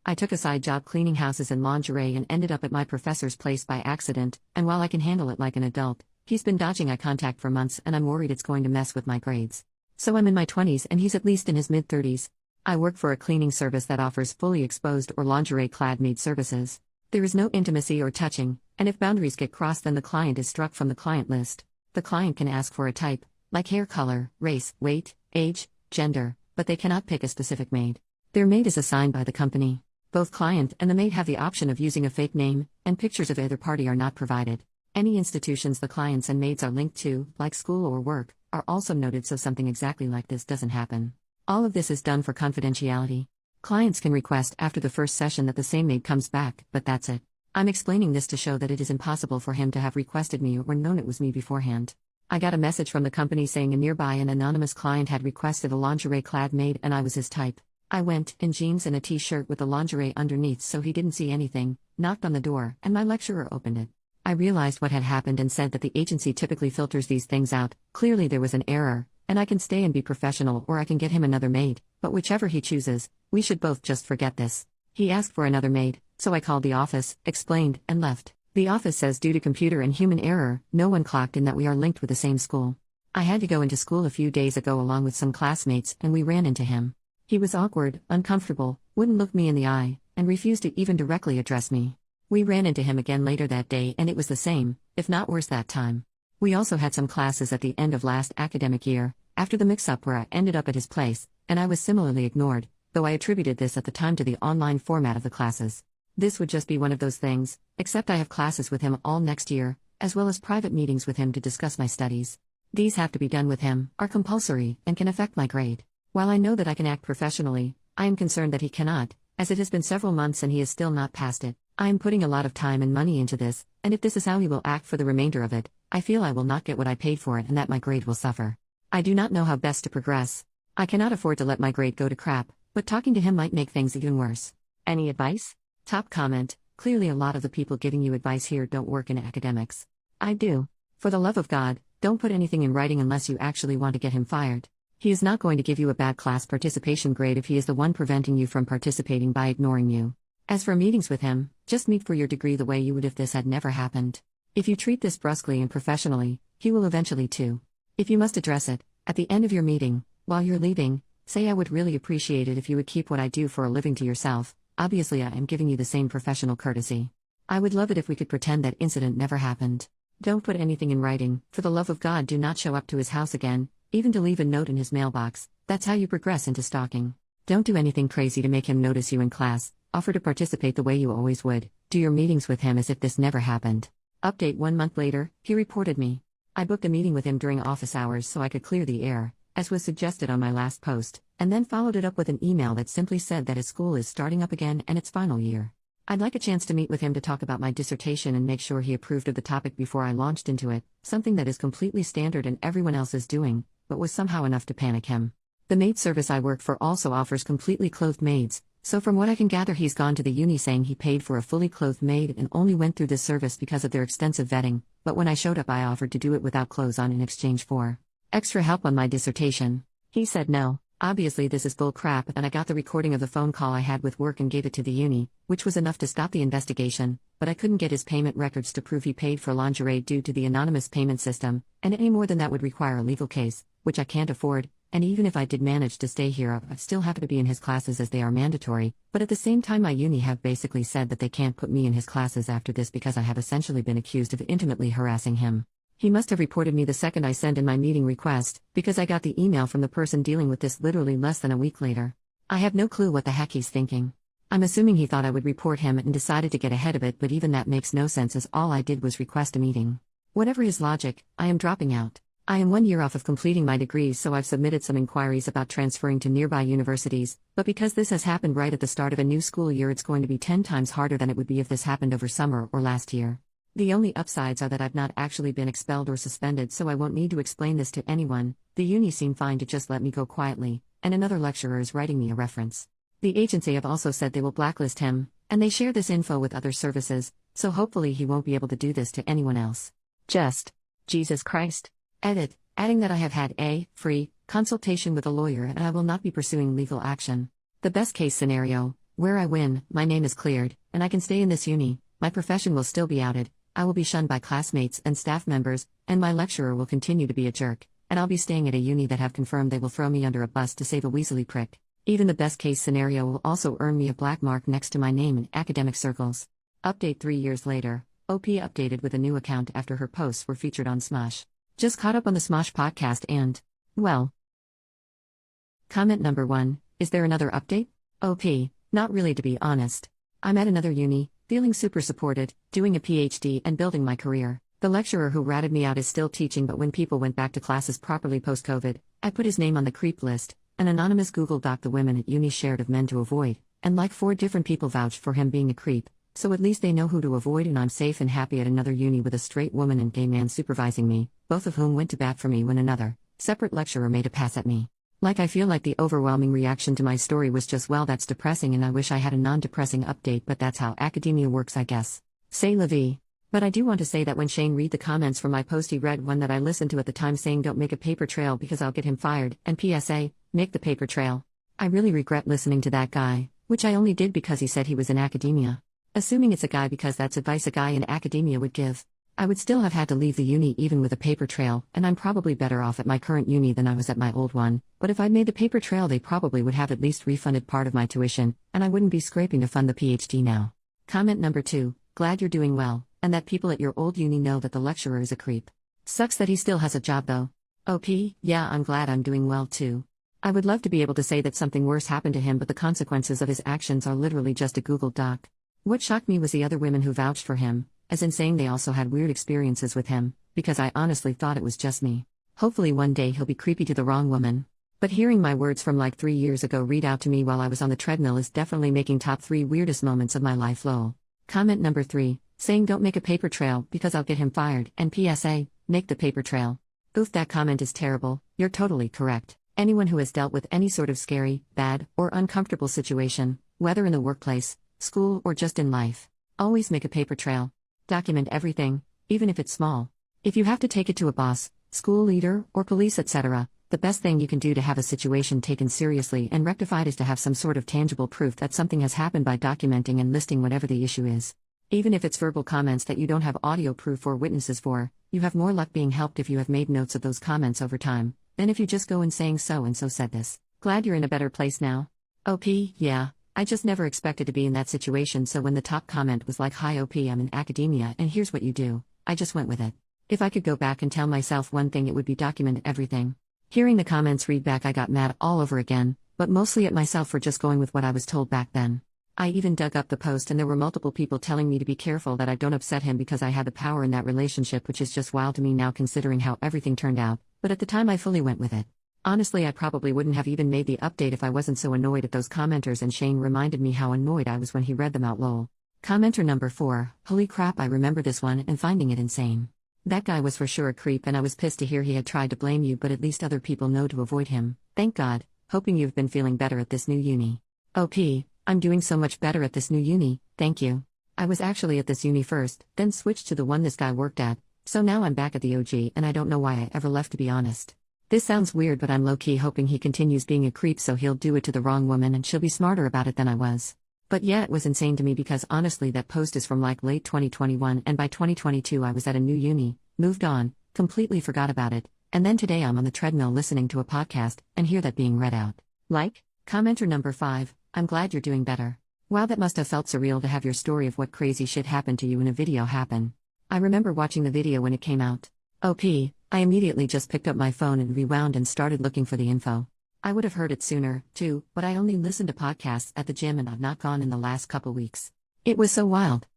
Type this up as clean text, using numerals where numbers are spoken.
I took a side job cleaning houses and lingerie and ended up at my professor's place by accident, and while I can handle it like an adult, he's been dodging eye contact for months and I'm worried it's going to mess with my grades. So I'm in my 20s and he's at least in his mid-30s. I work for a cleaning service that offers fully exposed or lingerie-clad maid services. There is no intimacy or touching, and if boundaries get crossed then the client is struck from the client list. The client can ask for a type, like hair color, race, weight, age, gender, but they cannot pick a specific maid. Their maid is assigned by the company. Both client and the maid have the option of using a fake name, and pictures of either party are not provided. Any institutions the clients and maids are linked to, like school or work, are also noted so something exactly like this doesn't happen. All of this is done for confidentiality. Clients can request after the first session that the same maid comes back, but that's it. I'm explaining this to show that it is impossible for him to have requested me or known it was me beforehand. I got a message from the company saying a nearby and anonymous client had requested a lingerie-clad maid and I was his type. I went, in jeans and a t-shirt with the lingerie underneath so he didn't see anything, knocked on the door, and my lecturer opened it. I realized what had happened and said that the agency typically filters these things out. Clearly there was an error, and I can stay and be professional or I can get him another maid, but whichever he chooses, we should both just forget this. He asked for another maid, so I called the office, explained, and left. The office says due to computer and human error, no one clocked in that we are linked with the same school. I had to go into school a few days ago along with some classmates and we ran into him. He was awkward, uncomfortable, wouldn't look me in the eye, and refused to even directly address me. We ran into him again later that day and it was the same, if not worse that time. We also had some classes at the end of last academic year, after the mix-up where I ended up at his place, and I was similarly ignored, though I attributed this at the time to the online format of the classes. This would just be one of those things, except I have classes with him all next year, as well as private meetings with him to discuss my studies. These have to be done with him, are compulsory, and can affect my grade. While I know that I can act professionally, I am concerned that he cannot, as it has been several months and he is still not passed it. I am putting a lot of time and money into this, and if this is how he will act for the remainder of it, I feel I will not get what I paid for it and that my grade will suffer. I do not know how best to progress. I cannot afford to let my grade go to crap, but talking to him might make things even worse. Any advice? Top comment: clearly a lot of the people giving you advice here don't work in academics. I do. For the love of God, don't put anything in writing unless you actually want to get him fired. He is not going to give you a bad class participation grade if he is the one preventing you from participating by ignoring you. As for meetings with him, just meet for your degree the way you would if this had never happened. If you treat this brusquely and professionally, he will eventually too. If you must address it, at the end of your meeting, while you're leaving, say I would really appreciate it if you would keep what I do for a living to yourself. Obviously I am giving you the same professional courtesy. I would love it if we could pretend that incident never happened. Don't put anything in writing. For the love of God, do not show up to his house again, even to leave a note in his mailbox. That's how you progress into stalking. Don't do anything crazy to make him notice you in class. Offer to participate the way you always would. Do your meetings with him as if this never happened. Update: 1 month later, he reported me. I booked a meeting with him during office hours so I could clear the air, as was suggested on my last post, and then followed it up with an email that simply said that his school is starting up again and its final year. I'd like a chance to meet with him to talk about my dissertation and make sure he approved of the topic before I launched into it, something that is completely standard and everyone else is doing, but was somehow enough to panic him. The maid service I work for also offers completely clothed maids, so from what I can gather he's gone to the uni saying he paid for a fully clothed maid and only went through this service because of their extensive vetting, but when I showed up I offered to do it without clothes on in exchange for extra help on my dissertation. He said no. Obviously this is bull crap, and I got the recording of the phone call I had with work and gave it to the uni, which was enough to stop the investigation, but I couldn't get his payment records to prove he paid for lingerie due to the anonymous payment system, and any more than that would require a legal case, which I can't afford. And even if I did manage to stay here, I'd still have to be in his classes as they are mandatory, but at the same time my uni have basically said that they can't put me in his classes after this because I have essentially been accused of intimately harassing him. He must have reported me the second I sent in my meeting request, because I got the email from the person dealing with this literally less than a week later. I have no clue what the heck he's thinking. I'm assuming he thought I would report him and decided to get ahead of it, but even that makes no sense as all I did was request a meeting. Whatever his logic, I am dropping out. I am 1 year off of completing my degree, so I've submitted some inquiries about transferring to nearby universities, but because this has happened right at the start of a new school year, it's going to be 10 times harder than it would be if this happened over summer or last year. The only upsides are that I've not actually been expelled or suspended, so I won't need to explain this to anyone. The uni seemed fine to just let me go quietly, and another lecturer is writing me a reference. The agency have also said they will blacklist him, and they share this info with other services, so hopefully he won't be able to do this to anyone else. Just Jesus Christ. Edit, adding that I have had a free consultation with a lawyer and I will not be pursuing legal action. The best case scenario, Where I win, my name is cleared, and I can stay in this uni, my profession will still be outed, I will be shunned by classmates and staff members, and my lecturer will continue to be a jerk, and I'll be staying at a uni that have confirmed they will throw me under a bus to save a weaselly prick. Even the best case scenario will also earn me a black mark next to my name in academic circles. Update 3 years later, OP updated with a new account after her posts were featured on Smosh. Just caught up on the Smosh podcast and, well. Comment number 1, is there another update? OP, not really to be honest. I'm at another uni, feeling super supported, doing a PhD and building my career. The lecturer who ratted me out is still teaching, but when people went back to classes properly post-COVID, I put his name on the creep list. An anonymous Google Doc the women at uni shared of men to avoid, and like 4 different people vouched for him being a creep, so at least they know who to avoid, and I'm safe and happy at another uni with a straight woman and gay man supervising me, both of whom went to bat for me when another separate lecturer made a pass at me. Like I feel like the overwhelming reaction to my story was just, well, that's depressing, and I wish I had a non-depressing update, but that's how academia works, I guess. C'est la vie. But I do want to say that when Shane read the comments from my post, he read one that I listened to at the time saying don't make a paper trail because I'll get him fired, and PSA, make the paper trail. I really regret listening to that guy, which I only did because he said he was in academia. Assuming it's a guy because that's advice a guy in academia would give. I would still have had to leave the uni even with a paper trail, and I'm probably better off at my current uni than I was at my old one, but if I'd made the paper trail they probably would have at least refunded part of my tuition, and I wouldn't be scraping to fund the PhD now. Comment number 2, glad you're doing well, and that people at your old uni know that the lecturer is a creep. Sucks that he still has a job though. OP, yeah, I'm glad I'm doing well too. I would love to be able to say that something worse happened to him, but the consequences of his actions are literally just a Google Doc. What shocked me was the other women who vouched for him, as in saying they also had weird experiences with him, because I honestly thought it was just me. Hopefully one day he'll be creepy to the wrong woman. But hearing my words from like 3 years ago read out to me while I was on the treadmill is definitely making top 3 weirdest moments of my life lol. Comment number 3, saying don't make a paper trail because I'll get him fired, and PSA, make the paper trail. Oof, that comment is terrible, you're totally correct. Anyone who has dealt with any sort of scary, bad, or uncomfortable situation, whether in the workplace, school, or just in life, always make a paper trail. Document everything, even if it's small. If you have to take it to a boss, school leader, or police, etc., the best thing you can do to have a situation taken seriously and rectified is to have some sort of tangible proof that something has happened by documenting and listing whatever the issue is. Even if it's verbal comments that you don't have audio proof or witnesses for, you have more luck being helped if you have made notes of those comments over time, than if you just go in saying so and so said this. Glad you're in a better place now. OP, yeah. I just never expected to be in that situation, so when the top comment was like, hi OP, I'm in academia and here's what you do, I just went with it. If I could go back and tell myself one thing, it would be document everything. Hearing the comments read back, I got mad all over again, but mostly at myself for just going with what I was told back then. I even dug up the post and there were multiple people telling me to be careful that I don't upset him because I had the power in that relationship, which is just wild to me now considering how everything turned out, but at the time I fully went with it. Honestly, I probably wouldn't have even made the update if I wasn't so annoyed at those commenters, and Shane reminded me how annoyed I was when he read them out lol. Commenter number 4, holy crap, I remember this one and finding it insane. That guy was for sure a creep and I was pissed to hear he had tried to blame you, but at least other people know to avoid him. Thank God, hoping you've been feeling better at this new uni. OP, I'm doing so much better at this new uni, thank you. I was actually at this uni first, then switched to the one this guy worked at, so now I'm back at the OG and I don't know why I ever left, to be honest. This sounds weird, but I'm low-key hoping he continues being a creep so he'll do it to the wrong woman and she'll be smarter about it than I was. But yeah, it was insane to me because honestly that post is from like late 2021 and by 2022 I was at a new uni, moved on, completely forgot about it, and then today I'm on the treadmill listening to a podcast and hear that being read out. Like? Commenter number 5, I'm glad you're doing better. Wow, that must have felt surreal to have your story of what crazy shit happened to you in a video happen. I remember watching the video when it came out. OP, I immediately just picked up my phone and rewound and started looking for the info. I would have heard it sooner, too, but I only listened to podcasts at the gym and I've not gone in the last couple weeks. It was so wild.